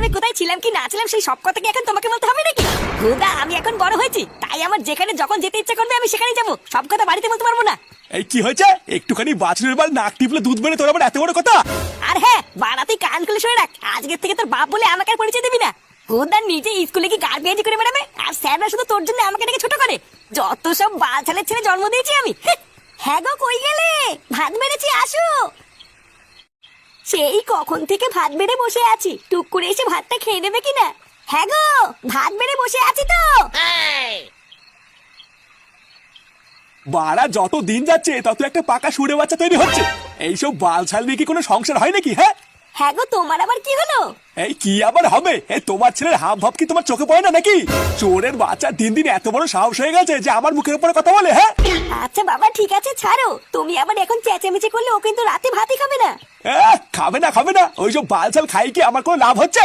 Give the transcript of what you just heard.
আমি কোথায় ছিলাম কি না ছিলাম সেই সব কথা কি এখন তোমাকে বলতে হবে নাকি? হুদা আমি এখন বড় হয়েছি, তাই আমার যেখানে যখন যেতে ইচ্ছা করবে আমি সেখানে যাবো, সব কথা বাড়িতে বলতে পারবো না। এই কি হয়েছে? একটুখানি বাছুরের বাল নাক টিপলে দুধ বেড়ে তোর আবার এত বড় কথা? আর হ্যাঁ, বাড়াতেই কান খুলে শুনে রাখ, আজকের থেকে তোর বাপ বলে আমাকে আর পরিচয় দিবি না। হুদা নিজে স্কুলে কি গার্বেজ করে বেড়াবে, আর স্যাররা শুধু তোর জন্য আমাকে ডেকে ছোট করে। যত সব বালছালের ছেলে জন্ম দিয়েছি আমি। হ্যাঁ গো, কই গেলে? ভাত বেড়েছি, আসো। সেই কখন থেকে ভাত বেড়ে বসে আছি, টুক করে এসে ভাতটা খেয়ে নেবে কিনা? হ্যাঁ গো, ভাত বেড়ে বসে আছি তো। বাড়া যত দিন যাচ্ছে তত একটা পাকা সুরে বাচ্চা তৈরি হচ্ছে। এইসব বাল ছাল নিয়ে কি কোনো সংসার হয় নাকি? হ্যাঁ হ্যাঁ গো, তোমার আবার কি হলো? এই কি আবার হবে? এই তোমার ছেলের হাব ভাব কি তোমার চোখে পড়ে না নাকি? চোরের বাচ্চা দিন দিন এত বড় সাহস হয়ে গেছে যে আমার মুখের উপরে কথা বলে। হ্যাঁ আচ্ছা বাবা ঠিক আছে, ছাড়ো। তুমি আবার এখন চেঁচামেচি করলে ও কিন্তু রাতে ভাতই খাবে না। খাবে না খাবে না, ওইসব বাল ছাল খাই কি আমার কোনো লাভ হচ্ছে?